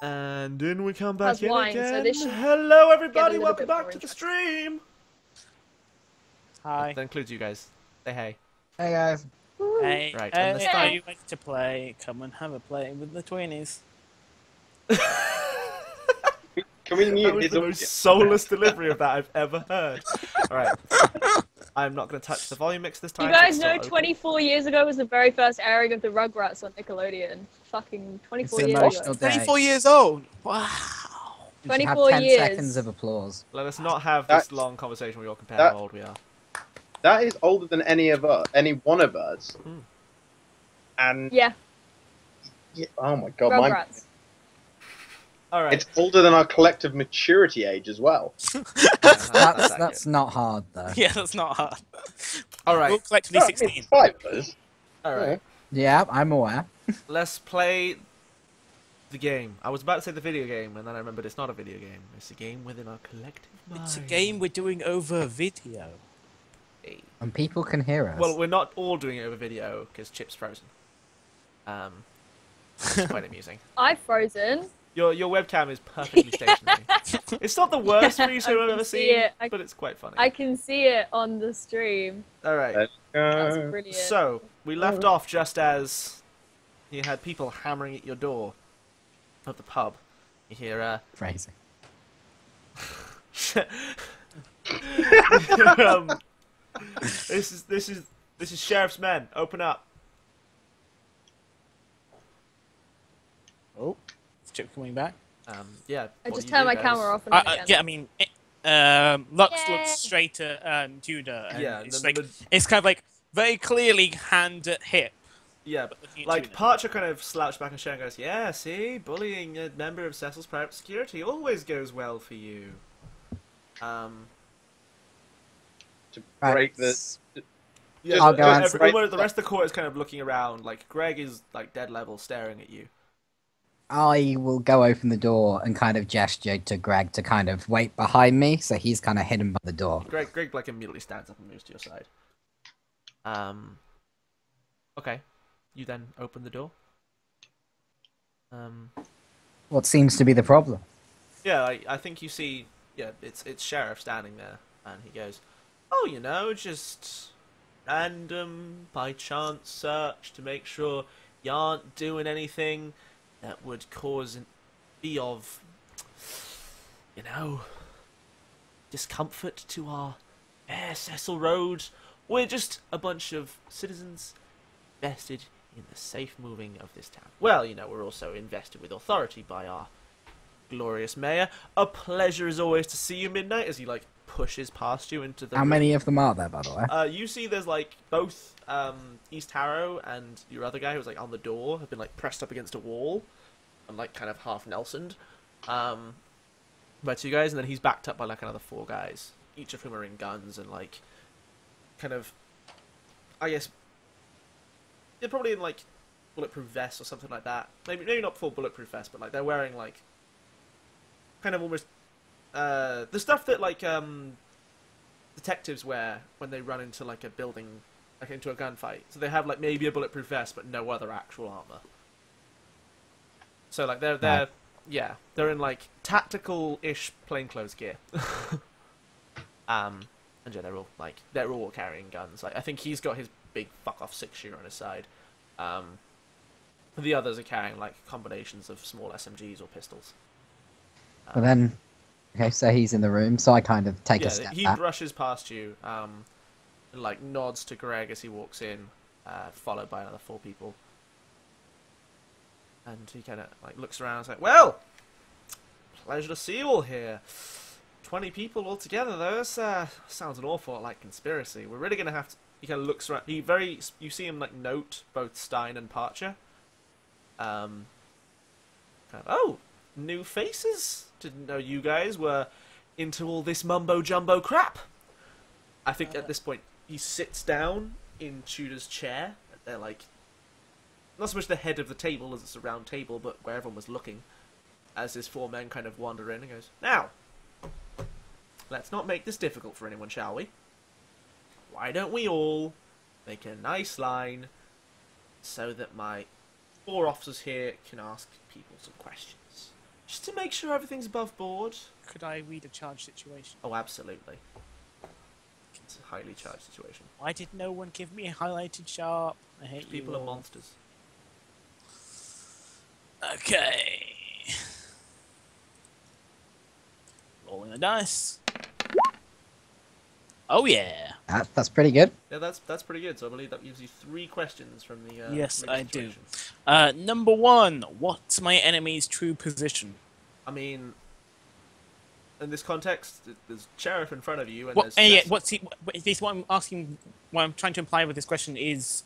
And in we come back Has in wine, so again. this should Hello, get a everybody. little Welcome bit more back to the interesting. stream. Hi. That includes you guys. Say hey. Hey guys. Hey, Right, and this are time- you ready to play? Come and have a play with the Tweenies. Can we That mute was his the audio? most soulless delivery of that I've ever heard. Alright. I'm not going to touch the volume mix this time. You guys it's know still open. 24 years ago was the very first airing of the Rugrats on Nickelodeon. Fucking 24 It's an years emotional ago. day. 24 years old! Wow! You should have 24 10 years. seconds of applause. Let us not have this That's- long conversation where we all compare that- how old we are. That is older than any one of us. Hmm. And Yeah, oh my god, mine, Rugrats. Alright. it's older than our collective maturity age as well. That's not hard though. Yeah, that's not hard. Alright. We'll collectively 16. 5 of us. Alright. Yeah, I'm aware. Let's play the game. I was about to say the video game, and then I remembered it's not a video game. It's a game within our collective mind. It's a game we're doing over video. And people can hear us. Well, we're not all doing it over video, because Chip's frozen. It's quite amusing. I've frozen. Your webcam is perfectly stationary. It's not the worst I Rezo I've can ever see seen, it. but it's quite funny. I can see it on the stream. Alright, That's Uh, brilliant. so, we left off just as you had people hammering at your door of the pub. You hear, Crazy. this is Sheriff's men. Open up. Oh, is Chip coming back? Yeah. I what just do you turned do, my guys? camera off and on again. Yeah, I mean, Lux Yay. looks straight at Tudor, and Yeah, it's, the- it's kind of like very clearly hand at hip. Yeah, but looking at like Tudor. Parcher kind of slouched back and Sharon goes, "Yeah, see, bullying a member of Cecil's private security always goes well for you." to Right. break this. Yeah, I'll go every- answer. the rest of the court is kind of looking around. Like Greg is like dead level, staring at you. I will go open the door and kind of gesture to Greg to kind of wait behind me, so he's kind of hidden by the door. Greg like immediately stands up and moves to your side. Okay, you then open the door. What seems to be the problem? Yeah, I think you see. Yeah, it's Sheriff standing there, and he goes, "Oh, just random by chance search to make sure you aren't doing anything that would be of, discomfort to our fair Cecil Road. We're just a bunch of citizens invested in the safe moving of this town. Well, we're also invested with authority by our glorious mayor. A pleasure as always to see you, Midnight," as he like pushes past you into the How many of them are there, by the way? you see there's like both East Harrow and your other guy who's like on the door have been like pressed up against a wall and like kind of half Nelsoned by two guys, and then he's backed up by like another 4 guys, each of whom are in guns and like kind of, I guess they're probably in like bulletproof vests or something like that. Maybe not full bulletproof vests, but like they're wearing like kind of almost the stuff that like detectives wear when they run into like a building, like into a gunfight. So they have like maybe a bulletproof vest but no other actual armor. So like they're Right. yeah, they're in like tactical-ish plainclothes gear. And yeah, they're all carrying guns. Like I think he's got his big fuck off 6-shooter on his side. The others are carrying like combinations of small SMGs or pistols. But then, okay, so he's in the room, so I kind of take Yeah, a step he back. brushes past you, and like nods to Greg as he walks in, followed by another 4 people. And he kind of like looks around and is like, "Well, pleasure to see you all here. 20 people altogether, though. That sounds an awful lot like conspiracy. We're really gonna have to." He kind of looks around. You see him like note both Stein and Parcher. Oh, new faces. Didn't know you guys were into all this mumbo jumbo crap. I think at this point he sits down in Tudor's chair. They're like, not so much the head of the table as it's a round table, but where everyone was looking, as his 4 men kind of wander in and goes, "Now, let's not make this difficult for anyone, shall we? Why don't we all make a nice line so that my 4 officers here can ask people some questions? Just to make sure everything's above board. Could I read a charge situation? Oh, absolutely. It's a highly charged situation. Why did no one give me a highlighted sharp? I hate People you are all. monsters. Okay. Rolling the dice. Oh yeah. That's pretty good. Yeah, that's pretty good. So I believe that gives you 3 questions from the. Yes, from the I do. situation. Number 1. What's my enemy's true position? I mean, in this context, there's sheriff in front of you, and What? there's. Yeah. Jess- What's he? Is what I'm asking. What I'm trying to imply with this question is,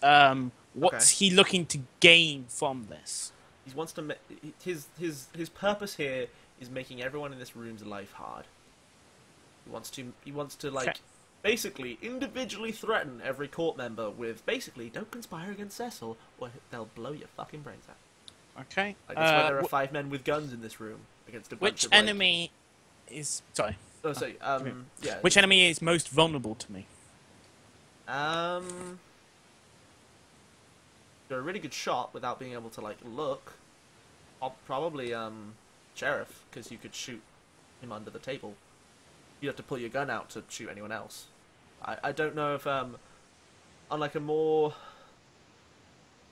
what's he looking to gain from this? He wants to. His purpose here is making everyone in this room's life hard. He wants to like. Okay. Basically, individually threaten every court member with basically, don't conspire against Cecil, or they'll blow your fucking brains out. Okay. Like, that's why there are 5 men with guns in this room against a bunch Which of, like... enemy is sorry? Oh, sorry, yeah. Which enemy is most vulnerable to me? You're a really good shot without being able to, like, look. Probably, Sheriff, because you could shoot him under the table. You have to pull your gun out to shoot anyone else. I don't know if, on, like, a more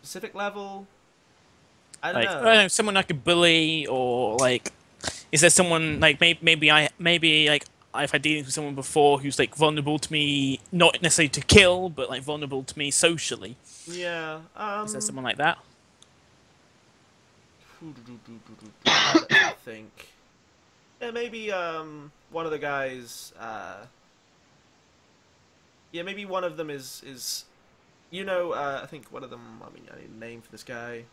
specific level... I don't know. Someone like a bully, or like, is there someone like maybe like I've had dealings with someone before who's like vulnerable to me, not necessarily to kill, but like vulnerable to me socially. Yeah, Is there someone like that? I think. Yeah, maybe one of the guys. Yeah, maybe one of them is. You know, I think one of them. I mean, I need a name for this guy.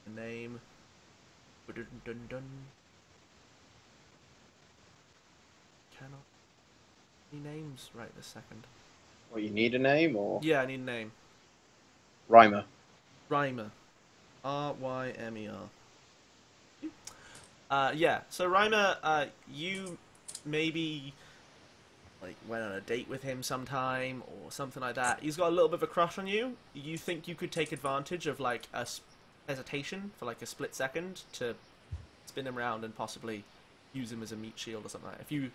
A name. Dun. Cannot. Any names right this second? Well, you need a name or Yeah, I need a name. Rhymer. Rymer. R-Y-M-E-R. Yeah, so Rymer, you maybe like went on a date with him sometime or something like that. He's got a little bit of a crush on you. You think you could take advantage of like a hesitation for like a split second to spin him around and possibly use him as a meat shield or something like that. If you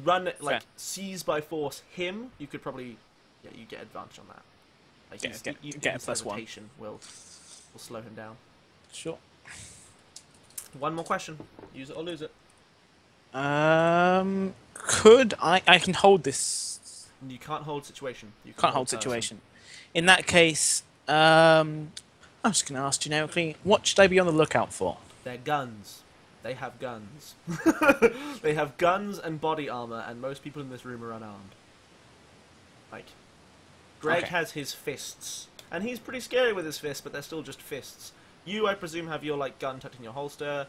run it, like seize by force him, you could probably you get advantage on that. Like Get a plus 1. hesitation will slow him down. Sure. One more question. Use it or lose it. Could I can hold this? You can't hold situation. You Can't hold person. situation. In that case, I'm just going to ask generically, what should I be on the lookout for? They're guns. They have guns. They have guns and body armor, and most people in this room are unarmed. Like, Greg Okay. has his fists, and he's pretty scary with his fists, but they're still just fists. You, I presume, have your like gun tucked in your holster.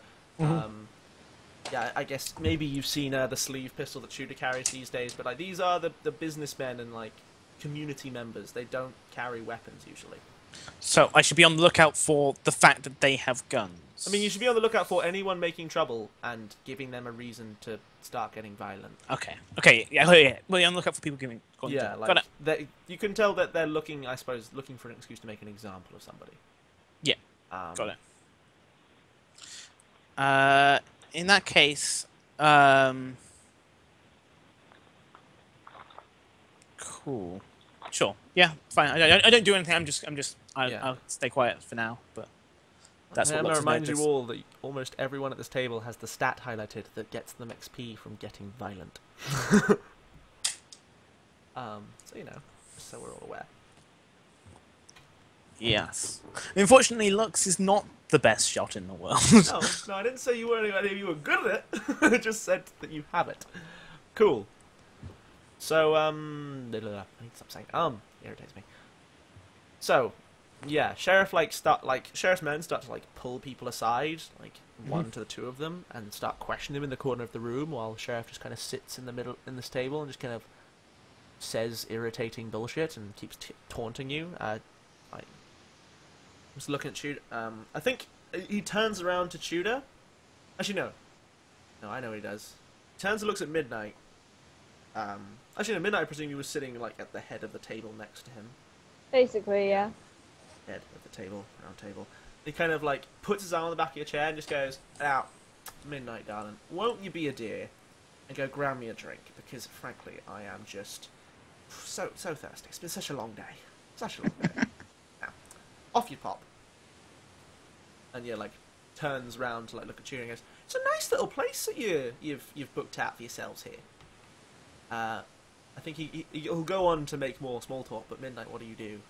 Yeah, I guess maybe you've seen the sleeve pistol that Shooter carries these days, but like these are the businessmen and like community members. They don't carry weapons usually. So I should be on the lookout for the fact that they have guns. I mean, you should be on the lookout for anyone making trouble and giving them a reason to start getting violent. Okay. Yeah. Well, you're on the lookout for people giving. Yeah, Got it. like you can tell that they're looking, I suppose, looking for an excuse to make an example of somebody. Yeah. Got Got it. In that case, cool. Sure. Yeah. Fine. I don't do anything. I'll stay quiet for now. But that's what I'm looks gonna remind you notice. all that almost everyone at this table has the stat highlighted that gets them XP from getting violent. So you know, just so we're all aware. Yes. Unfortunately, Lux is not the best shot in the world. No, I didn't say you were good at it. I just said that you have it. Cool. So, I need to stop saying it irritates me. So, yeah, Sheriff's men start to like pull people aside, like one to the 2 of them, and start questioning them in the corner of the room, while Sheriff just kind of sits in the middle in this table and just kind of says irritating bullshit and keeps taunting you. I'm just looking at Tudor. I think he turns around to Tudor. Actually, no. No, I know what he does. He turns and looks at Midnight. Actually, no, Midnight, I presume he was sitting like at the head of the table next to him. Basically, yeah. Head of the table, round table. He kind of like puts his arm on the back of your chair and just goes, "Now, Midnight, darling, won't you be a dear and go grab me a drink? Because, frankly, I am just so thirsty. It's been such a long day. Such a long day. Now, off you pop. And yeah, like, turns round to like look at you and goes, "It's a nice little place that you've booked out for yourselves here." I think he'll go on to make more small talk, but Midnight, what do you do?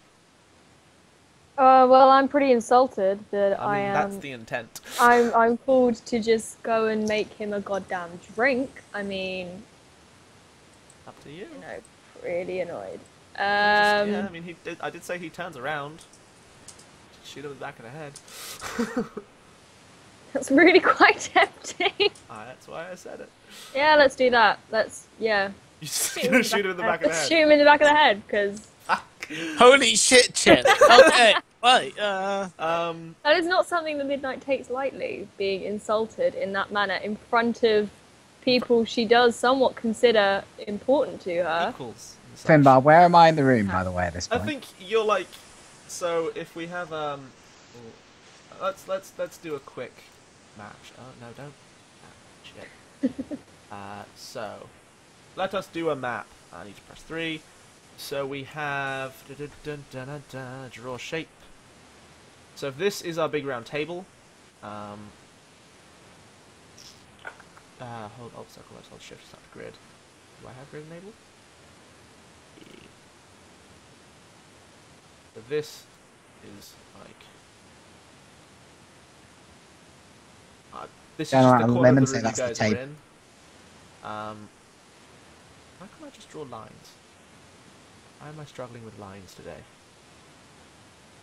Well, I'm pretty insulted that I mean, am. that's the intent. I'm called to just go and make him a goddamn drink. I mean, Up to you. really annoyed. Yeah, I mean, I did say he turns around. Shoot him in the back of the head. That's really quite tempting. That's why I said it. Yeah, let's do that. You're gonna shoot him in the back of the Let's head. shoot him in the back of the head, because Holy shit, Chet. Okay, right. that is not something that Midnight takes lightly, being insulted in that manner in front of people she does somewhat consider important to her. Equals. and such. Finbar, where am I in the room, by the way, at this I point? think you're like. So if we have let's do a quick match. Oh no, don't. Shit. So let us do a map. I need to press 3. So we have draw shape. So if this is our big round table. Hold Alt circle. Let's hold Shift. Start grid. Do I have grid enabled? Yeah. So this is like. This is Don't just worry, the I'll corner let of them the say room you that's the guys are table. in. Why can't I just draw lines? Why am I struggling with lines today?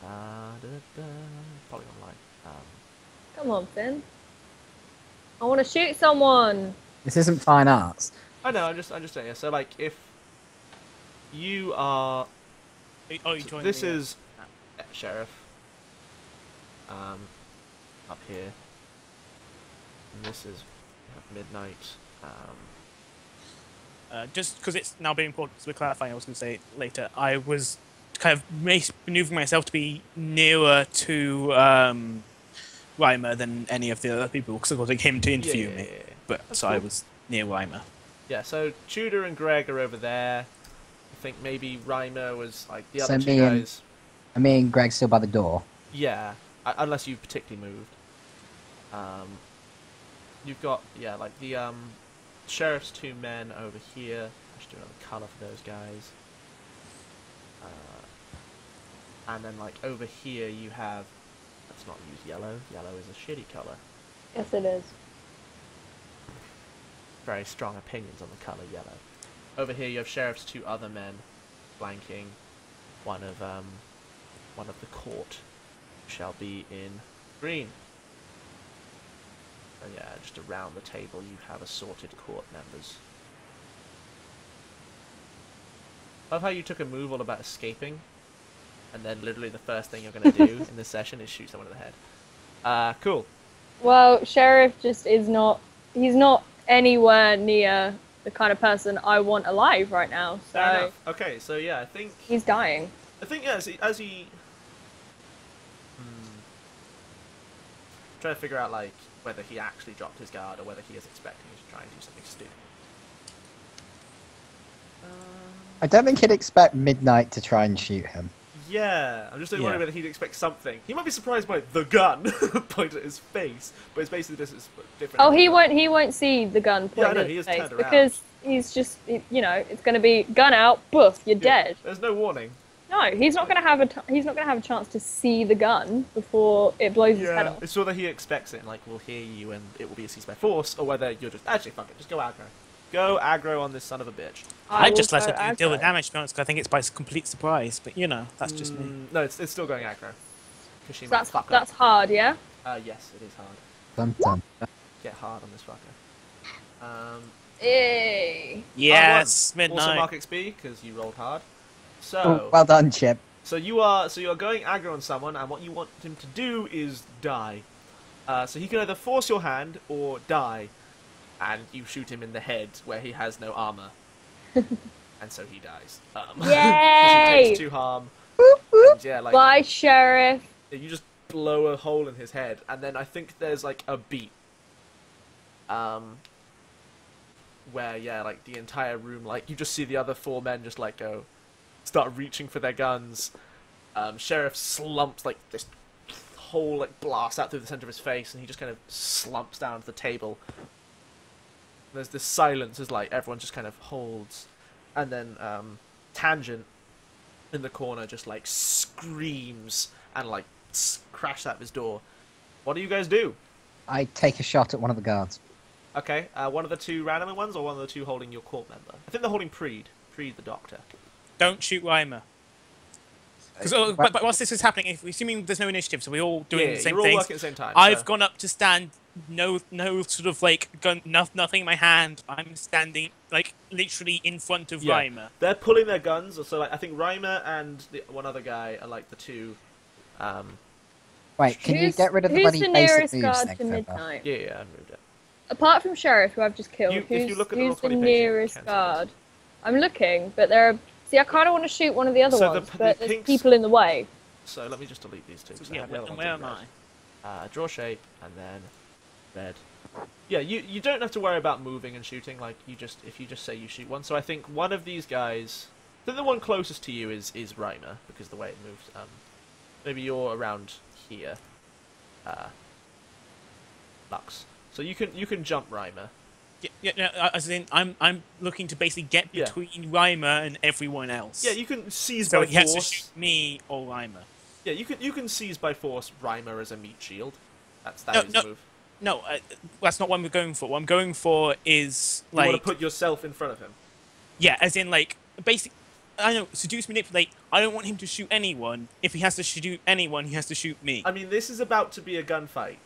Polygon line. Come on, Finn. I want to shoot someone. This isn't fine arts. I know. I'm just saying. Yeah. So like, if you are, Oh, you joined this the, is sheriff. Up here. And this is midnight. Just because it's now being important, so we're clarifying, I was going to say later, I was kind of maneuvering myself to be nearer to Reimer than any of the other people, because I wanted him to interview me. Yeah. But That's so I cool. was near Reimer. Yeah. So Tudor and Greg are over there. I think maybe Reimer was like the So other two me and- guys. I mean, Greg's still by the door. Yeah, unless you particularly moved. You've got like the sheriff's 2 men over here. I should do another colour for those guys. And then like over here you have. Let's not use yellow. Yellow is a shitty colour. Yes, it is. Very strong opinions on the colour yellow. Over here you have sheriff's 2 other men flanking one of the court, shall be in green. And yeah, just around the table you have assorted court members. Love how you took a move all about escaping, and then literally the first thing you're going to do in this session is shoot someone in the head. Cool. Well, Sheriff just is not. He's not anywhere near the kind of person I want alive right now. Fair So enough. Okay, so yeah, I think he's dying. yeah, as he trying to figure out like whether he actually dropped his guard or whether he is expecting to try and do something stupid. I don't think he'd expect Midnight to try and shoot him. Yeah, I'm just Yeah. wondering whether he'd expect something. He might be surprised by the gun pointed at his face, but it's basically just it's different. Oh, he won't see the gun Yeah, I pointed know, at he his is face turned around. because he's just, it's going to be gun out, boof, you're Yeah, dead. There's no warning. No, he's not going to have a chance to see the gun before it blows his head off. It's whether he expects it and like will hear you and it will be a cease by force, or whether you're just actually fuck it, just go aggro. Go aggro on this son of a bitch. I will just let go her deal with aggro. damage, to be honest, 'cause I think it's by complete surprise. But that's just me. No, it's still going aggro. 'Cause she So might fuck that's hard, yeah. up. Yes, it is hard. Dun, dun. Get hard on this fucker. Yay. Yes, Also midnight. mark XP because you rolled hard. So Oh, well done, Chip. you are going aggro on someone, and what you want him to do is die. So he can either force your hand or die, and you shoot him in the head where he has no armor, and so he dies. 'Cause Yay! he takes 2 harm. And, yeah, like Bye, Sheriff. you just blow a hole in his head, and then I think there's like a beat, where yeah, like the entire room, like you just see the other four men just like go, start reaching for their guns. Sheriff slumps, like this whole like blast out through the center of his face, and he just kind of slumps down to the table. There's this silence as like everyone just kind of holds, and then Tangent in the corner just like screams and like crashes out of his door. What do you guys do? I take a shot at one of the guards. Okay, one of the two randomly ones, or one of the two holding your court member? I think they're holding Preed the doctor. Don't shoot Reimer. Because but whilst this is happening, if assuming there's no initiative, so we're all doing the same you're all things. working at the same time. I've so. gone up to stand, no sort of like gun, nothing in my hand. I'm standing like literally in front of Reimer. They're pulling their guns, so like I think Reimer and one other guy are like the two. Wait, can you get rid of the who's bloody the basic nearest moves guard thing, to Fibber? Midnight? Yeah, I moved it. Apart from Sheriff, who I've just killed, If who's, you look at the who's the Roll20 page, you nearest can see guard? I'm looking, but there are... See, I kind of want to shoot one of the other So ones, the but there's pinks- people in the way. So let me just delete these two. 'cause I Yeah, have the other and ones where in am I? red. Draw shape and then red. Yeah, you don't have to worry about moving and shooting. Like if you just say you shoot one. So I think one of these guys. I think the one closest to you is Reimer because the way it moves. Maybe you're around here. Lux. So you can jump Reimer. Yeah, as in, I'm looking to basically get Yeah. between Reimer and everyone else. Yeah, you can seize So by he has to force. shoot me or Reimer. Yeah, you can seize by force Reimer as a meat shield. That No, is the move. No, that's not what I'm going for. What I'm going for is You like, want to put yourself in front of him. yeah, as in like basic. I know, seduce, manipulate. I don't want him to shoot anyone. If he has to shoot anyone, he has to shoot me. I mean, this is about to be a gunfight.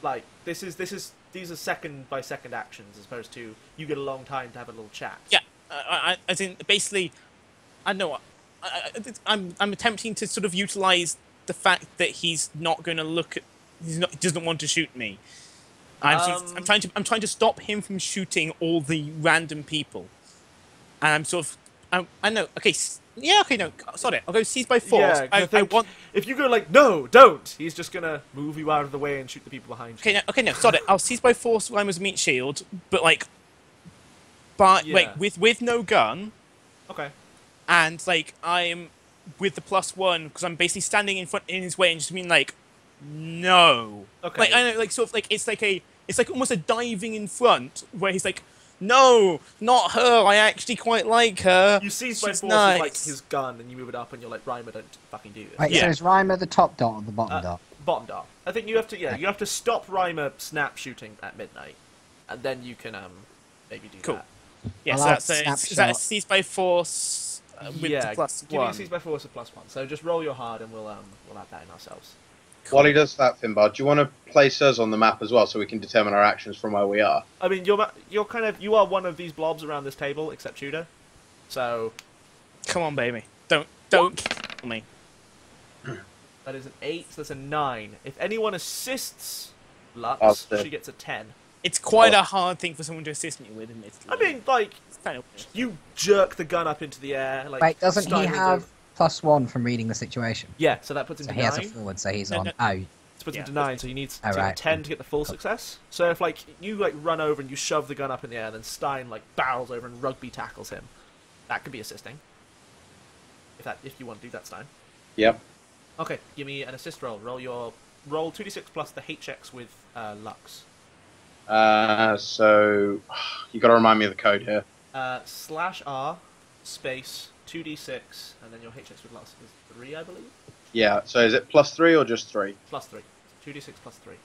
Like these are second by second actions as opposed to you get a long time to have a little chat. Yeah, as in basically, I know. I'm attempting to sort of utilize the fact that he's not going to look at. He doesn't want to shoot me. I'm trying to stop him from shooting all the random people. And I'm sort of. I know. Okay. Yeah. Okay. No. Sorry. I'll go seize by force. Yeah, I want. if you go like no, don't. He's just gonna move you out of the way and shoot the people behind you. Okay. No. Okay. No. Sorry. I'll seize by force Reimer's meat shield, but like. But Yeah. wait, with no gun. Okay. And like I'm with the +1 because I'm basically standing in his way and just mean like no. Okay. Like I know, like sort of like it's like almost a diving in front where he's like, no, not her. I actually quite like her. You seize by She's force nice. with like his gun and you move it up and you're like Reimer, don't fucking do this. Wait, Yeah. so is Reimer the top dot or the bottom dot? Bottom dart. I think you have to stop Reimer snap shooting at midnight, and then you can maybe do Cool. that. Yeah, so Allowed that's is that snapshot. seized by force with yeah, the give me a +1. seize by force of +1. So just roll your hard and we'll add that in ourselves. While he does that, Finbar, do you want to place us on the map as well so we can determine our actions from where we are? I mean, you're kind of you are one of these blobs around this table, except Tudor. So Come on, baby. Don't kill me. that is an 8. So that's a 9. If anyone assists Lux, Positive. she gets a 10. It's quite a hard thing for someone to assist me with, admittedly. I mean, like it's kind of weird. you jerk the gun up into the air. Like Wait, doesn't he stymied have the- +1 from reading the situation? Yeah, so that puts him So to he has a 9. forward, so he's No, on. no. Oh, It puts Yeah. him to 9, so you need to Oh, get a right. 10 to get the full success. So if like you like run over and you shove the gun up in the air, then Stein like barrels over and rugby tackles him. That could be assisting. If you want to do that, Stein. Yep. Okay, give me an assist roll. Roll 2d6 plus the HX with Lux. So you got to remind me of the code here. /R space 2d6 and then your HX with Lux is 3, I believe. Yeah. So is it +3 or just 3? +3. 2d6 plus 3.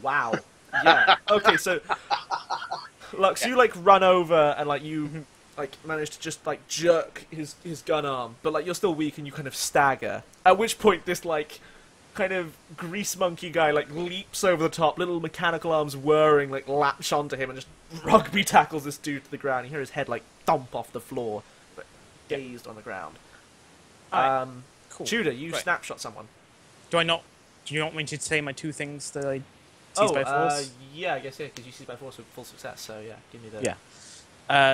Wow. Yeah. Okay, so Lux, you like run over and like you like manage to just like jerk his gun arm, but like you're still weak and you kind of stagger. At which point this like kind of grease monkey guy like leaps over the top, little mechanical arms whirring, like latch onto him and just rugby tackles this dude to the ground. You hear his head like thump off the floor, but dazed on the ground. Alright, cool. Tudor, you Right. snapshot someone. Do you want me to say my two things that I seized by force? Yeah, I guess yeah, because you seize by force with full success. So yeah, give me the. Yeah.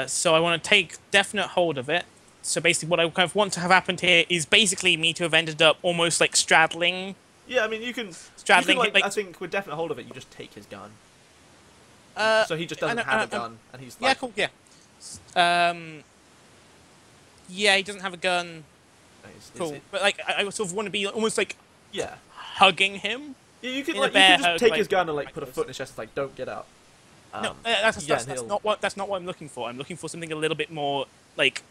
So I want to take definite hold of it. So basically what I kind of want to have happened here is basically me to have ended up almost like straddling Yeah, I mean, you can straddling like, him, like, I think with definite hold of it, you just take his gun. So he just I doesn't know- have a gun, and he's yeah, like, cool, yeah. Yeah, he doesn't have a gun. Cool, but like, I sort of want to be almost like yeah. hugging him. Yeah, you can In a like you bear can just hug, take like, his gun and like quite put a close. foot in his chest, and, like don't get up. No, Yeah, that's and he'll- not what I'm looking for. I'm looking for something a little bit more like.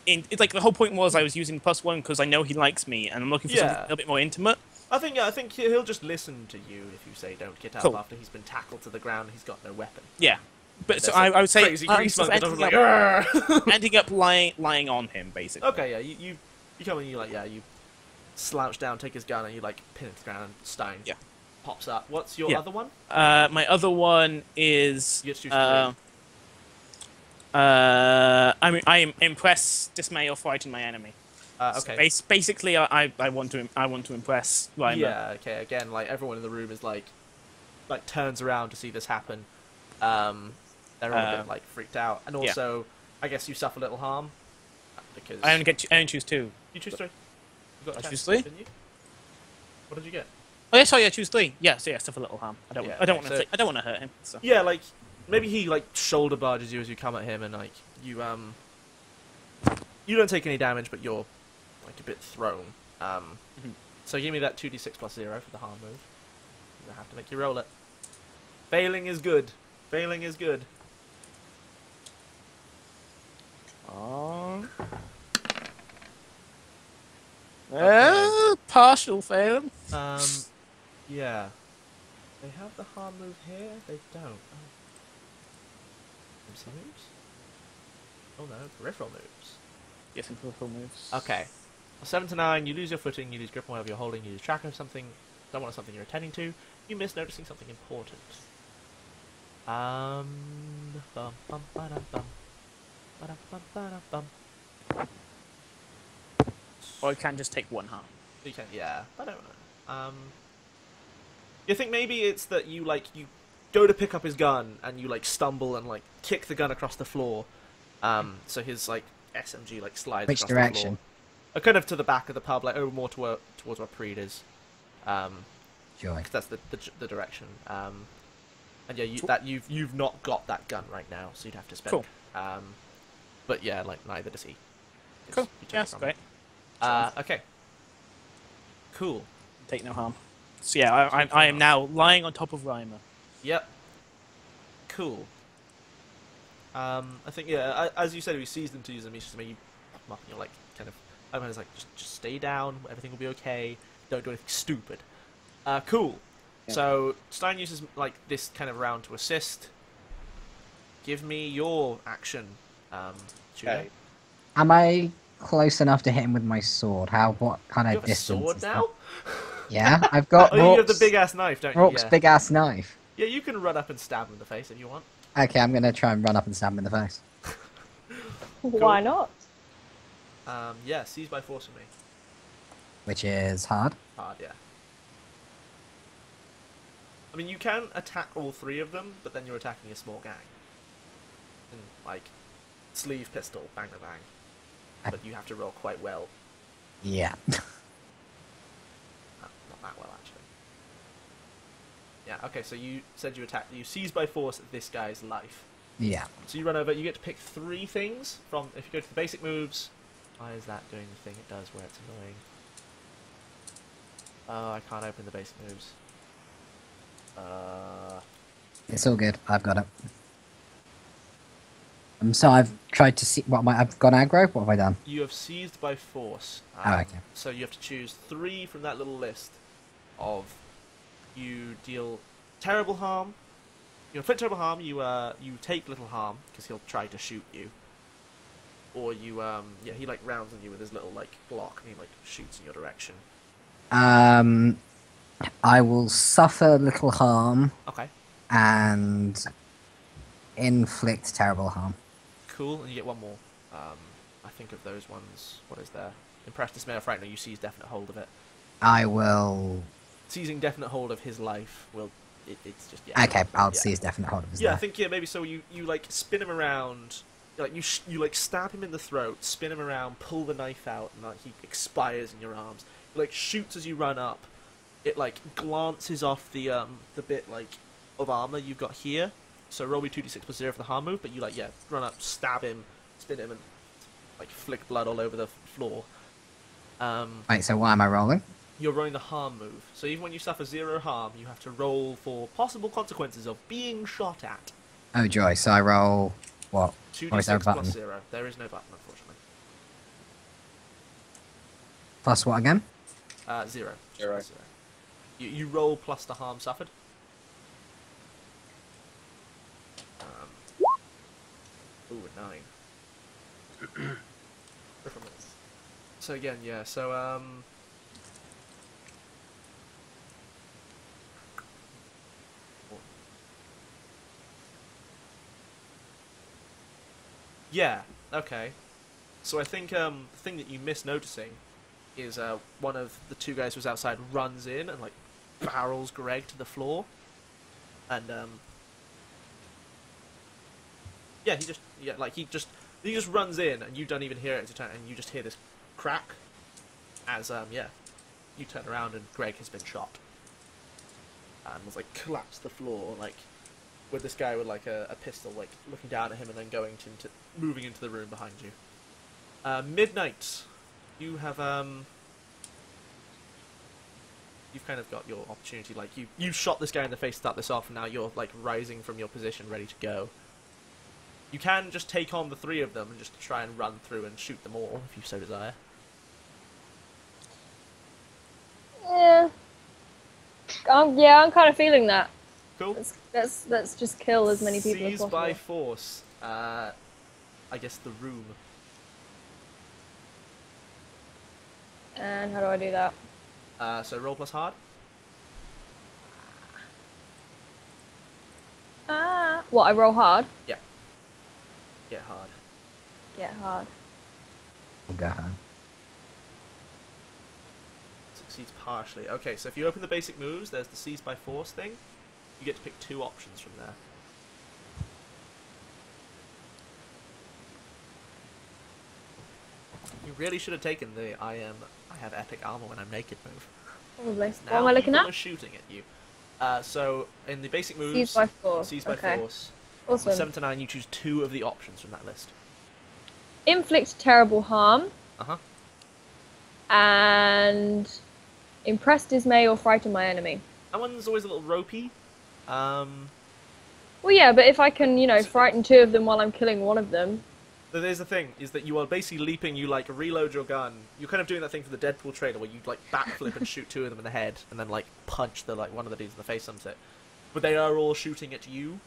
It's like the whole point was I was using +1 because I know he likes me, and I'm looking for something a little bit more intimate. I think he'll just listen to you if you say don't get up Cool. after he's been tackled to the ground and he's got no weapon. Yeah, but so There's a I would say crazy I'm grease sort monk of that doesn't like. ending up lying on him basically. Okay, yeah, you come and you like you slouch down, take his gun, and you like pin it to the ground. And Stein pops up. What's your Yeah. other one? My other one is You get to choose three. I impress, dismay, or frighten my enemy. Okay. So basically, I want to impress Reimer. Yeah. Okay. Again, like everyone in the room is like turns around to see this happen. They're all a bit like freaked out, and also I guess you suffer little harm because I only choose 2. you choose 3. You got a I chance, choose 3? didn't you? What did you get? Oh yeah, sorry, I choose 3. Yeah, so yeah, suffer little harm. I don't Yeah, want okay, to hurt him. So. Yeah, like maybe he like shoulder barges you as you come at him, and like you don't take any damage, but you're like a bit thrown. So give me that 2d6 plus 0 for the harm move. I have to make you roll it. Failing is good. Failing is good. Oh. Okay. Partial fail. Yeah. They have the harm move here. They don't. Oh. MC moves? Oh no, peripheral moves. Yes, and peripheral moves. Okay. 7 to 9, you lose your footing, you lose grip on whatever you're holding, you lose track of something, someone or something you're attending to, you miss noticing something important. Bum, bum, ba-dum, bum. Ba-dum, bum, ba-dum, bum. Or I can just take 1 harm. You can, yeah, I don't know. You think maybe it's that you go to pick up his gun and you like stumble and like kick the gun across the floor, so his like SMG like slides Which across direction? the floor. Kind of to the back of the pub, like more towards where Preed is. Joy. Because that's the direction. And yeah, you've not got that gun right now, so you'd have to spend. Cool. But yeah, like neither does he. 'Cause Cool. you took Yeah, it that's from great. him. Okay. Cool. Take no harm. So yeah, I am now lying on top of Reimer. Yep. Cool. I think yeah, as you said, we seized them to use them. It's just maybe you're like kind of. Everyone's like, just stay down. Everything will be okay. Don't do anything stupid. Cool. Yeah. So Stein uses like this kind of round to assist. Give me your action. Okay. Am I close enough to hit him with my sword? What kind You of have a distance? sword is that? now? Yeah, I've got Oh, you have the big ass knife, don't you? Rock's Yeah. big ass knife. Yeah, you can run up and stab him in the face if you want. Okay, I'm gonna try and run up and stab him in the face. Why not? Yeah, seize by force for me. Which is hard. Hard, yeah. I mean, you can attack all 3 of them, but then you're attacking a small gang. And, like, sleeve pistol, bang bang bang. But you have to roll quite well. Yeah. Not that well, actually. Yeah, okay, so you said you seize by force this guy's life. Yeah. So you run over, you get to pick 3 things from, if you go to the basic moves, why is that doing the thing it does where it's annoying? Oh, I can't open the basic moves. It's all good. I've got it. So I've tried to see I've gone aggro. What have I done? You have seized by force. Oh, okay. So you have to choose 3 from that little list of you deal terrible harm. You inflict terrible harm. You take little harm because he'll try to shoot you. Or you he like rounds on you with his little like block and he like shoots in your direction. I will suffer little harm Okay. and inflict terrible harm. Cool, and you get 1 more. I think of those ones. What is there? Impress, dismay, or frighten. You seize definite hold of it. I will. Seizing definite hold of his life will. It's just yeah. Okay, I'll yeah. seize definite hold of his Yeah, I life. think maybe so. You like spin him around, like you like stab him in the throat, spin him around, pull the knife out, and like he expires in your arms. He, like shoots as you run up, it like glances off the bit like of armor you've got here. So roll me 2d6 plus 0 for the harm move, but you like run up, stab him, spin him, and like flick blood all over the floor. Wait, so why am I rolling? You're rolling the harm move. So even when you suffer 0 harm, you have to roll for possible consequences of being shot at. Oh joy, so I roll what? Or is there a 2d6 button? plus 0. There is no button, unfortunately. Plus what again? 0. Zero. Plus 0. You roll plus the harm suffered. Ooh, a 9. So again, yeah, so, yeah, okay. So I think, the thing that you miss noticing is, one of the two guys who was outside runs in and, like, barrels Greg to the floor. And, yeah, he just runs in, and you don't even hear it, and you just hear this crack as, you turn around and Greg has been shot. And was, like, collapsed to the floor, like, with this guy with, like, a pistol, like, looking down at him and then moving into the room behind you. Midnight, you have, you've kind of got your opportunity, like, you shot this guy in the face to start this off, and now you're, like, rising from your position, ready to go. You can just take on the 3 of them and just try and run through and shoot them all, if you so desire. Yeah. I'm kind of feeling that. Cool. Let's just kill as many people as Seize possible. by force, I guess the room. And how do I do that? So roll plus hard. What, I roll hard? Yeah. Get hard. Get hard. We'll go home. Succeeds partially. Okay, so if you open the basic moves, there's the seize by force thing. You get to pick 2 options from there. You really should have taken the I have epic armor when I'm naked move. Probably. What Now am I looking people at? are shooting at you. So in the basic moves, Seize by force. seize by Okay. force. Awesome. From 7 to 9, you choose 2 of the options from that list. Inflict terrible harm. Uh-huh. And impress, dismay, or frighten my enemy. That one's always a little ropey. Well, yeah, but if I can, frighten 2 of them while I'm killing one of them. But there's the thing, is that you are basically leaping, you, like, reload your gun. You're kind of doing that thing for the Deadpool trailer where you, like, backflip and shoot 2 of them in the head, and then, like, punch one of the dudes in the face sunset. But they are all shooting at you,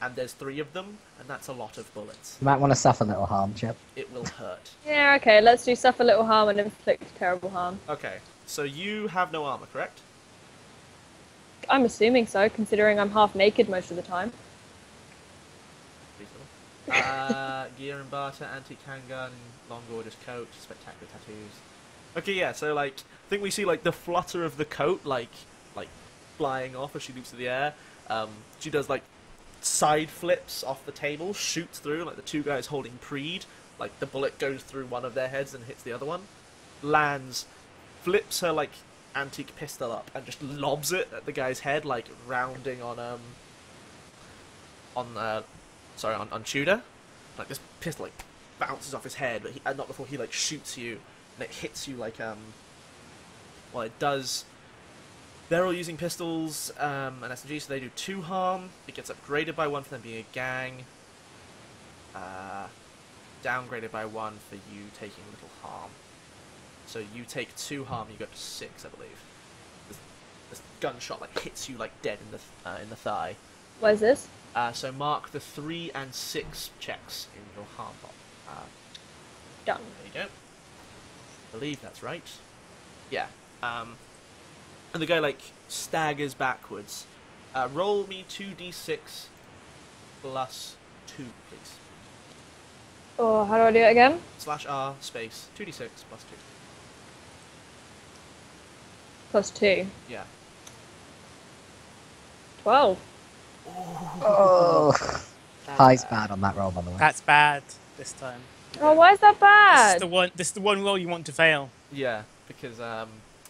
and there's 3 of them, and that's a lot of bullets. You might want to suffer a little harm, Chip. It will hurt. Yeah, okay, let's do suffer little harm and inflict terrible harm. Okay, so you have no armor, correct? I'm assuming so, considering I'm half naked most of the time. Reasonable. Gear and barter, antique handgun, long gorgeous coat, spectacular tattoos. Okay, yeah, so, like, I think we see, like, the flutter of the coat, like flying off as she leaps to the air. She does, like, side flips off the table, shoots through, like the 2 guys holding Preed, like the bullet goes through one of their heads and hits the other one, lands, flips her, like, antique pistol up and just lobs it at the guy's head, like rounding on Tudor. Like, this pistol, like, bounces off his head, but not before he, like, shoots you, and it hits you, like, well, it does. They're all using pistols and SMGs, so they do 2 harm. It gets upgraded by 1 for them being a gang. Downgraded by 1 for you taking little harm. So you take 2 harm, you go up to 6, I believe. This gunshot, like, hits you, like, dead in the thigh. Where's this? So mark the 3 and 6 checks in your harm pot. Done. There you go. I believe that's right. Yeah. And the guy, like, staggers backwards. Roll me 2d6 plus 2, please. Oh, how do I do it again? /R space 2d6 plus 2. Plus 2. Yeah. 12. Oh. High's bad on that roll, by the way. That's bad this time. Oh, why is that bad? This is the one roll you want to fail. Yeah, because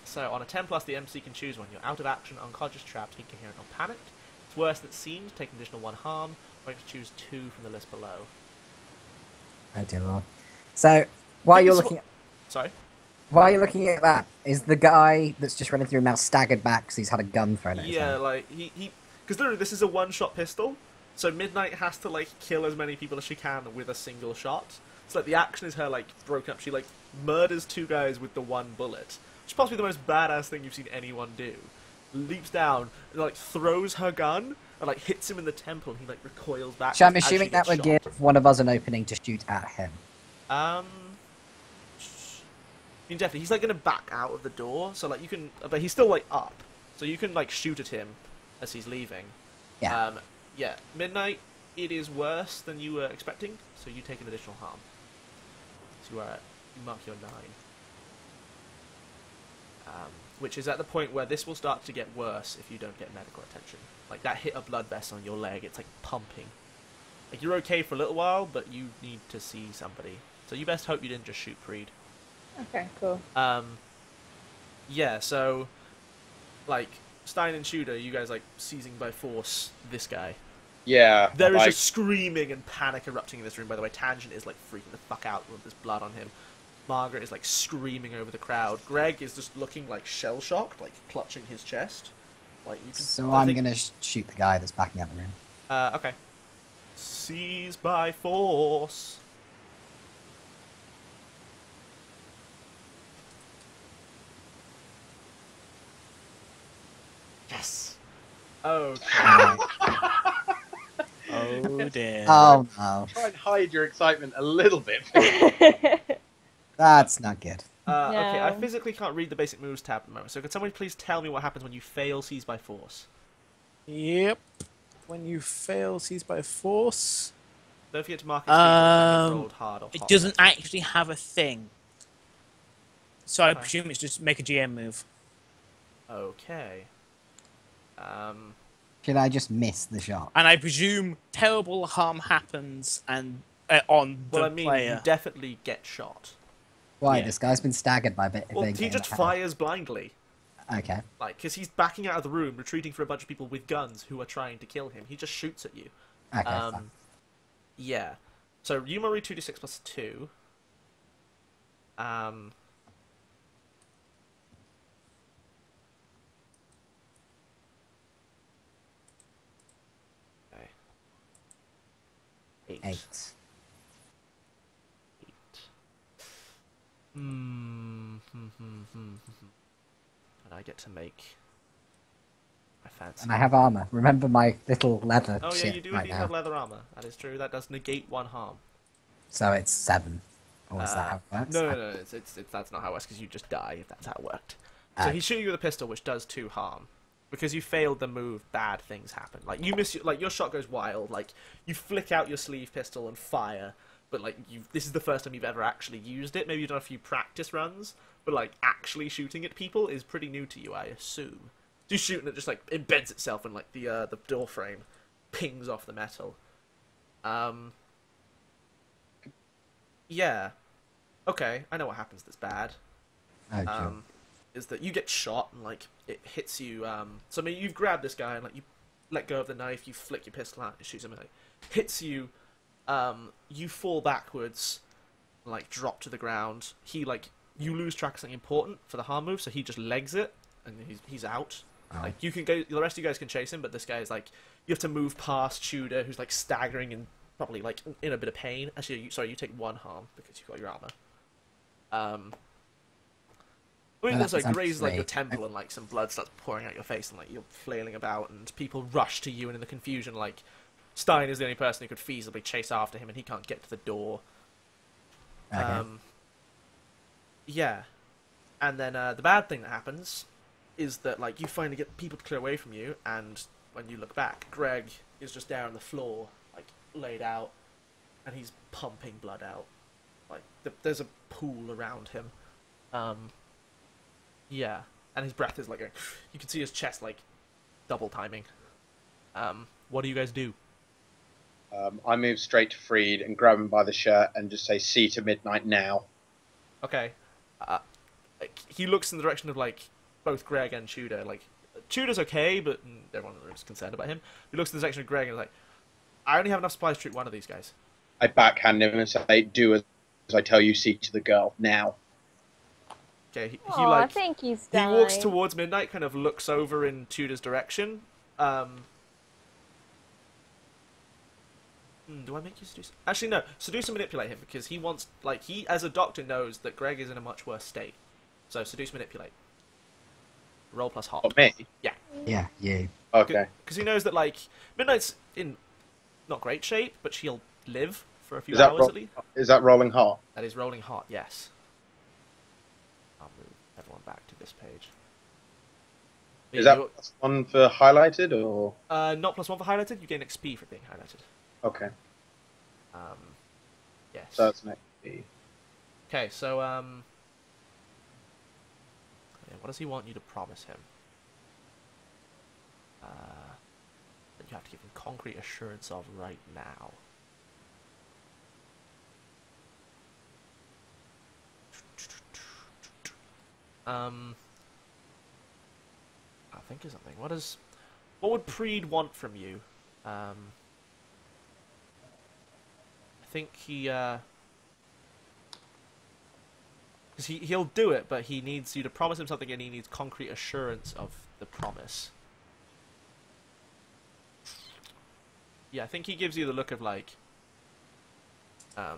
So on a 10 plus, the MC can choose one. You're out of action, unconscious, trapped, incoherent, or panicked. It's worse than it seems. Take an additional 1 harm. Or you can choose 2 from the list below. Oh dear lord. So while you're looking, Sorry. while you're looking at that, is the guy that's just running through now staggered back because he's had a gun thrown at his Yeah, head? like he, because literally this is a one-shot pistol, so Midnight has to like kill as many people as she can with a single shot. So like the action is her like broken up. She like murders 2 guys with the 1 bullet, which is possibly the most badass thing you've seen anyone do. Leaps down and like throws her gun and like hits him in the temple, and he like recoils back. So I'm as she assuming that gets would shot. give one of us an opening to shoot at him. I mean, definitely, he's like gonna back out of the door, so like you can, but he's still like up, so you can like shoot at him as he's leaving. Yeah. Yeah. Midnight, it is worse than you were expecting, so you take an additional harm. So you mark your 9. Which is at the point where this will start to get worse if you don't get medical attention. Like that hit a blood vessel on your leg, it's like pumping. Like you're okay for a little while, but you need to see somebody. So you best hope you didn't just shoot Preed. Okay, cool. Yeah, so like Stein and Shooter, you guys like seizing by force this guy. Yeah. There is like, just screaming and panic erupting in this room, by the way. Tangent is like freaking the fuck out with this blood on him. Margaret is like screaming over the crowd. Greg is just looking like shell-shocked, like clutching his chest. Like you can, So I I'm think- gonna shoot the guy that's backing out the room. Okay. Seize by force. Yes. Okay. Oh dear. Oh no, try and hide your excitement a little bit. that's not good. Okay, I No. physically can't read the basic moves tab at the moment, so could someone please tell me what happens when you fail Seize by Force? Yep. When you fail Seize by Force, Don't forget to mark it if Um, rolled hard or it hot. doesn't actually have a thing. So I Okay. presume it's just make a GM move. Okay. Should I just miss the shot? And I presume terrible harm happens and on the Well, I mean, player. you definitely get shot. Why? Yeah. This guy's been staggered by a bit. Well, thing he in just the head. fires blindly. Okay. Like, because he's backing out of the room, retreating for a bunch of people with guns who are trying to kill him. He just shoots at you. Okay. fine. Yeah. So, you roll 2d6 plus 2. Okay. 8. 8. And I get to make my fancy. And I have armor. Remember my little leather Oh yeah, shit you do right indeed now. have leather armor. That is true. That does negate 1 harm. So it's 7. Or is that how it works? No, it's that's not how it works because you just die if that's how it worked. So Okay. he's shooting you with a pistol, which does 2 harm. Because you failed the move, bad things happen. Like you miss, like your shot goes wild. Like you flick out your sleeve pistol and fire, but like this is the first time you've ever actually used it. Maybe you've done a few practice runs, but like actually shooting at people is pretty new to you, I assume. You shoot and it just like embeds itself in like the door frame, pings off the metal. Yeah. Okay, I know what happens that's bad. Oh, sure. Is that you get shot and like it hits you. So I mean, you've grabbed this guy and like you let go of the knife, you flick your pistol out, it shoots him, and it hits you. You fall backwards, like drop to the ground. He like you lose track of something important for the harm move, so he just legs it and he's out. Oh. Like you can go, the rest of you guys can chase him, but this guy is like you have to move past Tudor, who's like staggering and probably like in a bit of pain. Actually, you take 1 harm because you've got your armor. I mean, Well, there's like that's grazes like your three. temple and like some blood starts pouring out your face and like you're flailing about and people rush to you and in the confusion like Stein is the only person who could feasibly chase after him and he can't get to the door. Okay. Yeah, and then the bad thing that happens is that like you finally get people to clear away from you, and when you look back, Greg is just there on the floor, like laid out, and he's pumping blood out. Like there's a pool around him. Yeah, and his breath is like going, you can see his chest like double timing. What do you guys do? I move straight to Freed and grab him by the shirt and just say, "See to midnight now." Okay. Like, he looks in the direction of like both Greg and Tudor. Like, Tudor's okay, but everyone is concerned about him. He looks at the section of Greg and is like, I only have enough supplies to treat one of these guys. I backhand him and say, "Do as I tell you. See to the girl now." Okay, he Oh, I think he's he dying. walks towards Midnight, kind of looks over in Tudor's direction. Do I make you seduce? Actually, no. Seduce and manipulate him because he wants, like, he as a doctor knows that Greg is in a much worse state. So seduce, manipulate. Roll plus hot. Oh, me? Yeah. Yeah, you. Okay. Because he knows that, like, Midnight's in not great shape, but she'll live for a few Is that hours at least. Is that rolling hot? That is rolling hot, yes. I'll move everyone back to this page. Is that +1 for highlighted or? Not +1 for highlighted. You gain XP for being highlighted. Okay. Yes. So that's an XP. Okay, so yeah, what does he want you to promise him? That you have to give him concrete assurance of right now. I'll think of something. What would Preed want from you? I think he, because he'll do it, but he needs you to promise him something, and he needs concrete assurance of the promise. Yeah, I think he gives you the look of like, oh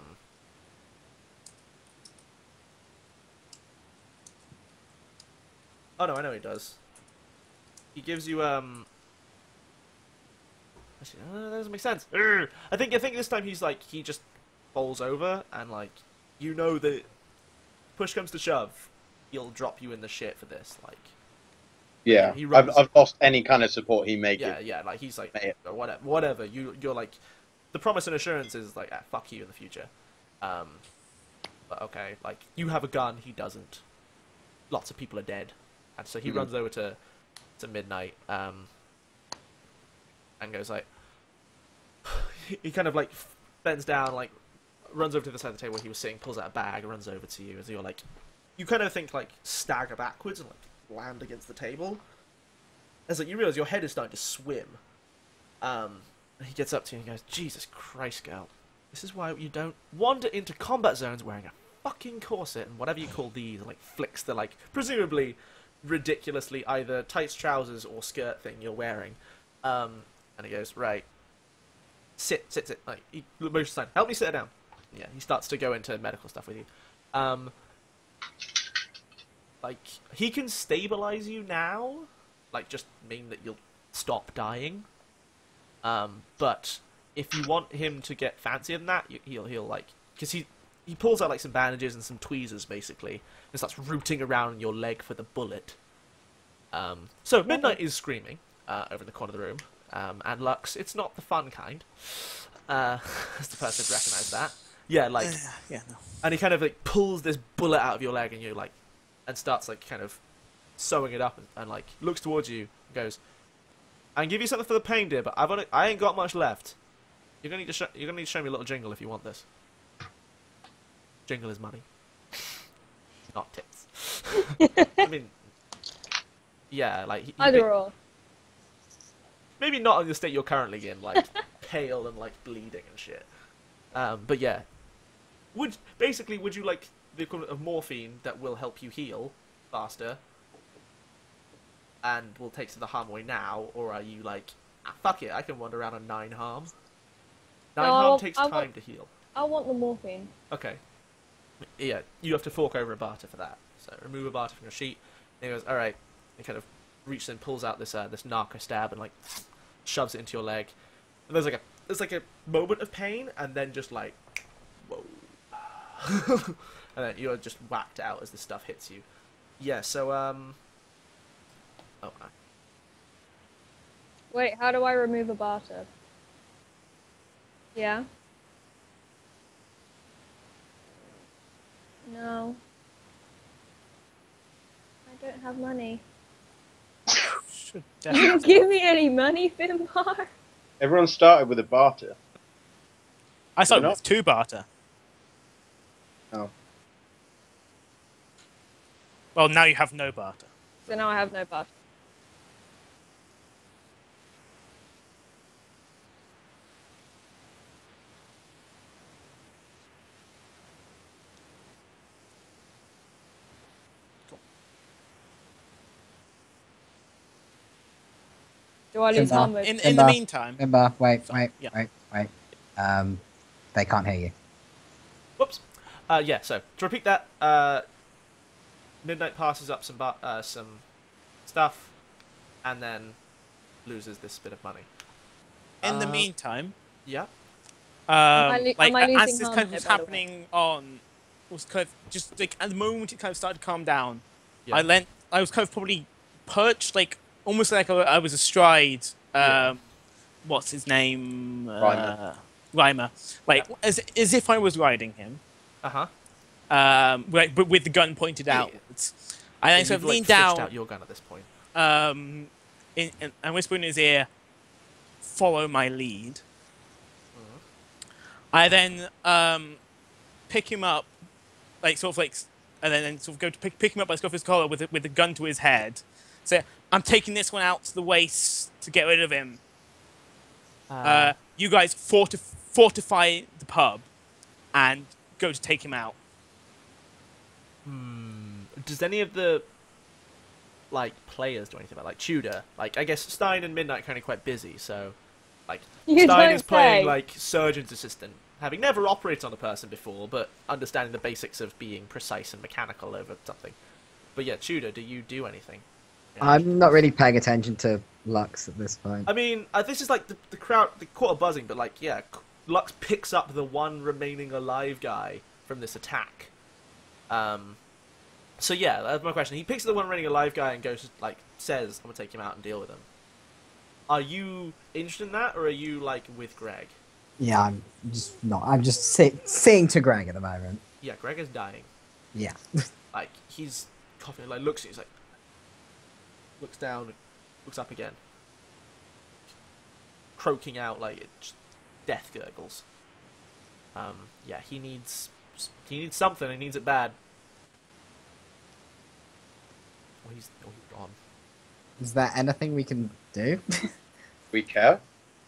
no, I know he does. He gives you actually, that doesn't make sense. Urgh. I think this time he's like, he just falls over and like, you know that push comes to shove, he'll drop you in the shit for this. Like, yeah, he runs, I've lost any kind of support he may give. Yeah, like he's like, whatever. You're like, the promise and assurance is like, fuck you in the future. But okay, like you have a gun, he doesn't. Lots of people are dead, and so he runs over to Midnight, and goes like, he kind of like bends down, like runs over to the side of the table where he was sitting, pulls out a bag, runs over to you as you're like, you kind of think like stagger backwards and like land against the table. As like you realize your head is starting to swim. He gets up to you and goes, Jesus Christ, girl, this is why you don't wander into combat zones wearing a fucking corset and whatever you call these, like flicks the like presumably ridiculously either tights, trousers or skirt thing you're wearing. And he goes, right, sit. Like he motions sign, help me sit her down. Yeah, he starts to go into medical stuff with you. Like he can stabilize you now, like just mean that you'll stop dying. But if you want him to get fancier than that, he'll like, because he pulls out like some bandages and some tweezers basically, and starts rooting around your leg for the bullet. So Midnight is screaming over in the corner of the room, and Lux, it's not the fun kind. As the person would recognise that. Yeah, like, yeah, no. And he kind of like pulls this bullet out of your leg, and you're like, and starts like kind of sewing it up, and like looks towards you, and goes, "I can give you something for the pain, dear, but I ain't got much left. You're gonna need to show me a little jingle if you want this. Jingle is money, not tits." I mean, yeah, like Either or. maybe not in the state you're currently in, like pale and like bleeding and shit. But yeah, would you like the equivalent of morphine that will help you heal faster and will take some of the harm away now, or are you like, fuck it, I can wander around on 9 harm? 9 harm takes time to heal. I want the morphine. Okay. Yeah, you have to fork over a barter for that. So remove a barter from your sheet. And he goes, alright. He kind of reaches in, pulls out this this narco stab and like shoves it into your leg. And there's like a moment of pain, and then just like, whoa. And then you're just whacked out as the stuff hits you. Yeah, so Wait, how do I remove a barter? Yeah? No. I don't have money. Should You definitely. give me any money, Finbar? Everyone started with a barter. I started Not? with 2 barter. Oh. Well, now you have no barter. So now I have no buff. Do I lose Simba. harm? In Simba. the meantime, Remember, wait. Yeah. They can't hear you. Whoops. Yeah. So to repeat that, Midnight passes up some stuff, and then loses this bit of money. in the meantime, Yeah. Am I losing as this harm kind of here, was by the way? happening on, was kind of just like at the moment it kind of started to calm down. Yeah. I was kind of probably perched, like almost like I was astride. Yeah. What's his name? Reimer. Reimer. Like Yeah. as if I was riding him. Uh-huh. But with the gun pointed Yeah. outwards. I then You've, sort of like, leaned fished down, out your gun at this point. and whisper in his ear, "Follow my lead." I then pick him up, like sort of like, and then sort of go to pick him up by the scuff of his collar with the gun to his head. Say, "I'm taking this one out to the waist to get rid of him. You guys fortify the pub, and go to take him out." Does any of the players do anything about Tudor? I guess Stein and Midnight are kind of quite busy, so You Stein don't is playing say. surgeon's assistant, having never operated on a person before, but understanding the basics of being precise and mechanical over something. But yeah, Tudor, do you do anything? I'm not really paying attention to Lux at this point. I mean, this is the crowd, the court are buzzing, but Lux picks up the one remaining alive guy from this attack. So yeah, that's my question. He picks up the one remaining alive guy and goes, says, "I'm gonna take him out and deal with him." Are you interested in that, or are you with Greg? Yeah, I'm just not. I'm just seeing to Greg at the moment. Yeah, Greg is dying. Yeah. He's coughing, looks at you, he's looks down, looks up again, croaking out just death gurgles. Yeah, he needs something. He needs it bad. Oh, he's gone. Is there anything we can do? We care.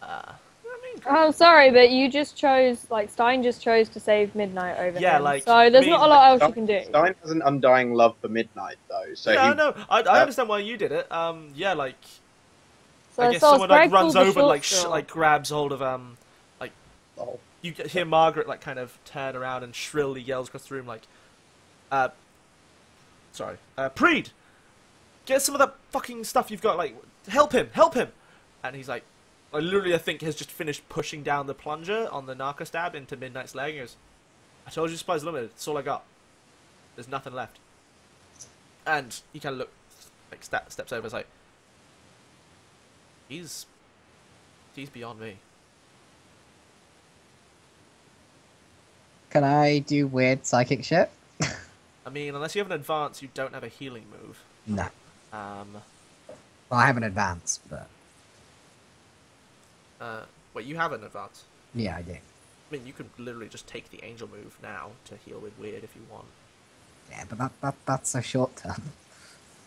I mean, Oh, sorry, but you just chose, Stein just chose to save Midnight over Yeah, him. So there's not a lot else you can do. Stein has an undying love for Midnight, though. So yeah, he, no, I understand why you did it. Yeah, So I guess Sauce, someone Greg runs pulled the over and short straw. grabs hold of oh, you hear Margaret kind of turn around and shrilly yells across the room Preed, get some of that fucking stuff you've got, help him, and he's literally I think has just finished pushing down the plunger on the narco stab into Midnight's leg. He goes, "I told you supplies limited, that's all I got, there's nothing left." And he kind of steps over, he's beyond me. Can I do weird psychic shit? I mean, unless you have an advance, you don't have a healing move. No. Um, Well, I have an advance, but wait, you have an advance? yeah, I do. I mean, you could literally just take the angel move now to heal with weird if you want. Yeah, but that's a short term.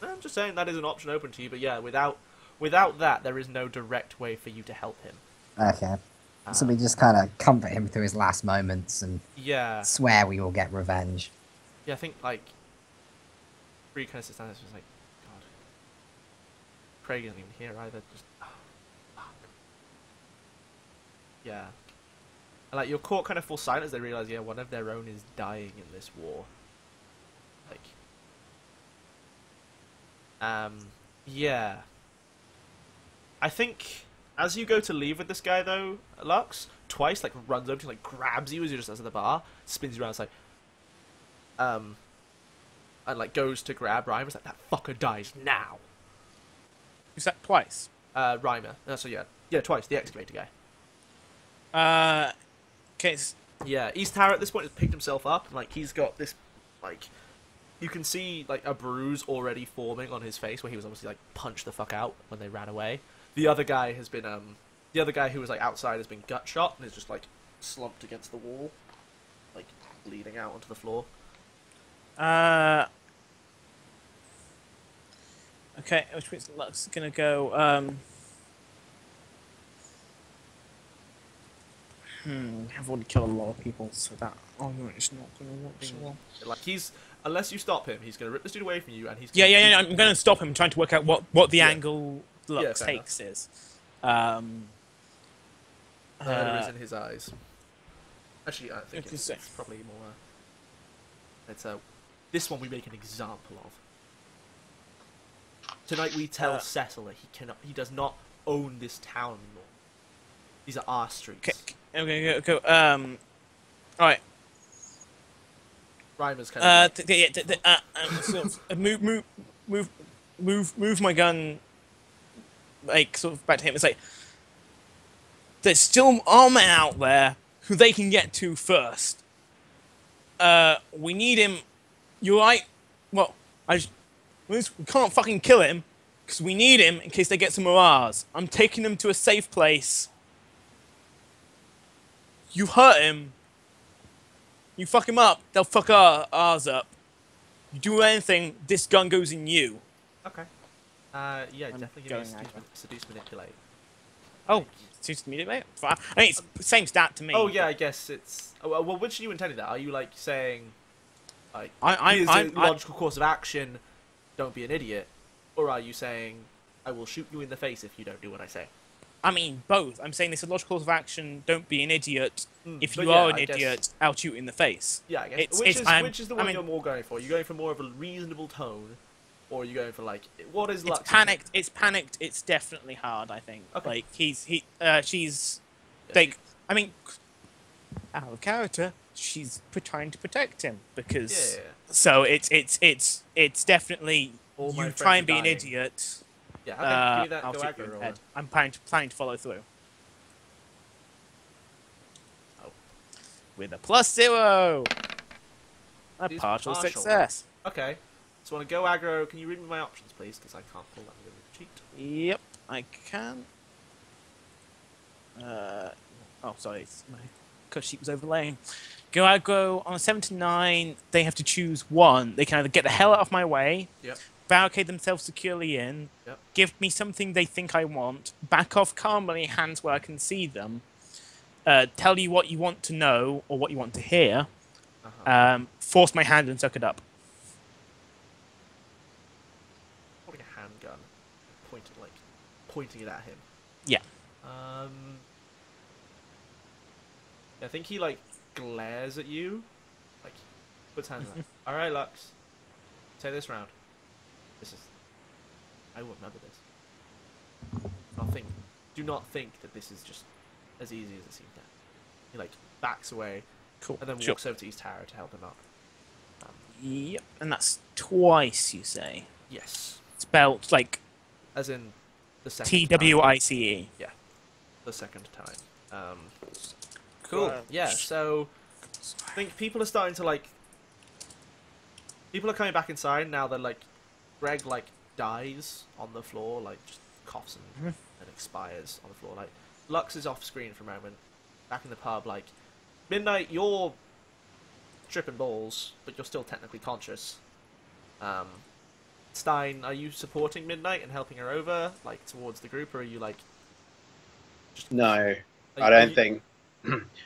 No, I'm just saying that is an option open to you, but yeah, without that, there is no direct way for you to help him. Okay. So we just kind of comfort him through his last moments and Yeah. swear we will get revenge. Yeah, I think, Bree kind of sits down and is just God. Craig isn't even here either, just, oh, fuck. Yeah. And, your court kind of fall silent as they realise, yeah, one of their own is dying in this war. Yeah. I think, as you go to leave with this guy, though, Lux, twice, runs over to you, grabs you as you're just at the bar, spins you around, and, goes to grab Reimer, that fucker dies now. Is that twice? Reimer. So, yeah. Yeah, twice, the excavator guy. Okay. Yeah, East Tower at this point has picked himself up, and, he's got this, you can see, a bruise already forming on his face, where he was obviously, punched the fuck out when they ran away. The other guy has been, the other guy who was, outside has been gut shot, and is just, slumped against the wall, bleeding out onto the floor. Okay, which means Lux is gonna go. I've already killed a lot of people, so that argument is not gonna work so well. Like unless you stop him, he's gonna rip this dude away from you, and he's Yeah. I'm gonna stop him, trying to work out what the Yeah. angle Lux fair takes is. Murder is in his eyes. Actually, I think Okay, it's so- probably more. It's this one we make an example of. Tonight we tell Cecil that he does not own this town anymore. These are our streets. Okay, go. All right. Reimer's kind of. Sort of, move my gun, like sort of back to him. It's like there's still armor out there who they can get to first. We need him. You're right. Well, we can't fucking kill him because we need him in case they get some of ours. I'm taking them to a safe place. You hurt him. You fuck him up, they'll fuck ours up. You do anything, this gun goes in you. Okay. Yeah, definitely give me going seduce manipulate. Oh, seems immediately. I mean, it's the same stat to me. Oh yeah, I guess it's. Well, which are you intending that? Are you like saying, like, I'm here's a logical course of action, don't be an idiot, or are you saying, I will shoot you in the face if you don't do what I say? I mean, both. I'm saying this is a logical course of action. Don't be an idiot. If but you yeah, are an I idiot, guess- I'll shoot you in the face. Yeah, I guess. Which is the one you're more going for? Are you going for more of a reasonable tone, or are you going for like what is It's Lux? panicked. It's panicked. It's definitely hard. I think. Okay. Like she's Yeah, like. I mean, out of character, she's trying to protect him because. Yeah. So it's definitely All my you friends try are and be an dying. idiot. Yeah, okay, give me that I'll go shoot you in aggro the roll. head. I'm planning to follow through. Oh. With a +0. A These partial partial. success. Okay. So want to go aggro? Can you read me my options, please? Because I can't pull that with a cheat. Yep, I can. Oh, sorry, my cut sheet was overlaying. Go aggro on a 7 to 9. They have to choose one. They can either get the hell out of my way, Yep. barricade themselves securely in, Yep. give me something they think I want, back off calmly, hands where I can see them, tell you what you want to know or what you want to hear, force my hand and suck it up. Holding a handgun, pointing it at him. Yeah. I think he like glares at you, like puts hands up. All right, Lux, say this round. I will remember this. Do not think that this is just as easy as it seems. Now. He like backs away, Cool. and then Sure. walks over to East Tower to help him up. Yep, and that's twice, you say. Yes, Spelled like as in the second. TWICE. Yeah, the second time. Cool. Yeah. So I think people are starting to like. People are coming back inside now that like Greg like dies on the floor, like just coughs and expires on the floor. Like Lux is off screen for a moment. Back in the pub, like Midnight, you're tripping balls, but you're still technically conscious. Stein, are you supporting Midnight and helping her over, like towards the group, or are you like? No, I don't think.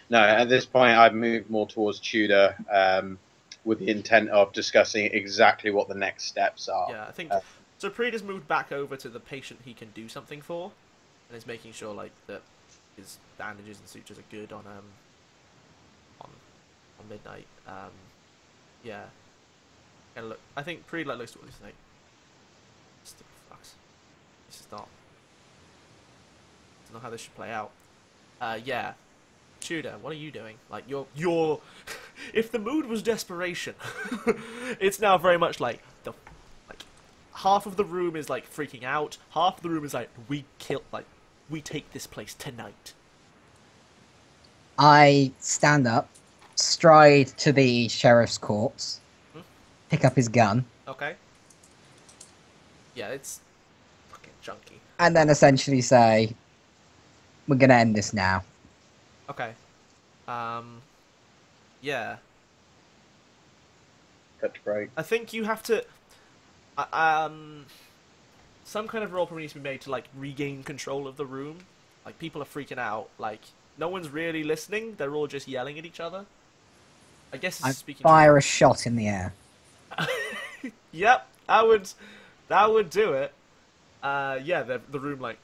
No, at this point, I've moved more towards Tudor, with the intent of discussing exactly what the next steps are. Yeah, I think so. Preet has moved back over to the patient he can do something for, and is making sure like that his bandages and sutures are good on Midnight. Yeah. And look, I think Preet like looks at what he's like. Stupid fucks. This is not. This is not how this should play out. Yeah. Tudor, what are you doing? Like you're if the mood was desperation, it's now very much like half of the room is like freaking out, half of the room is like we take this place tonight. I stand up, stride to the sheriff's courts, pick up his gun, Okay. Yeah, it's fucking junky. and then essentially say, "We're gonna end this now." Okay. Yeah. Cut to break. I think you have to. some kind of roll probably needs to be made to like regain control of the room. Like people are freaking out. Like no one's really listening. They're all just yelling at each other. I guess I it's speaking. fire a shot in the air. Yep, that would do it. Yeah, the room like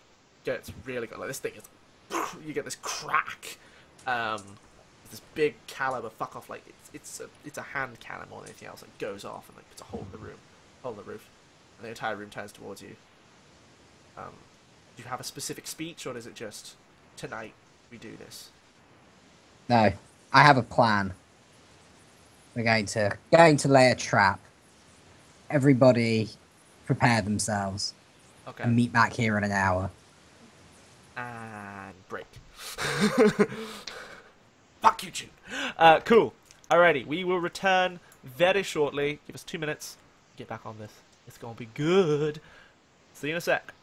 gets really good. Like this thing is, you get this crack. This big caliber fuck off. Like it's a hand cannon more than anything else. It goes off and like puts a hole in the room, hole in the roof, and the entire room turns towards you. Do you have a specific speech, or is it just tonight we do this? No, I have a plan. We're going to lay a trap. Everybody prepare themselves. Okay. And meet back here in an hour. And break. Fuck you, June. Cool. Alrighty, we will return very shortly. Give us 2 minutes. Get back on this. It's gonna be good. See you in a sec.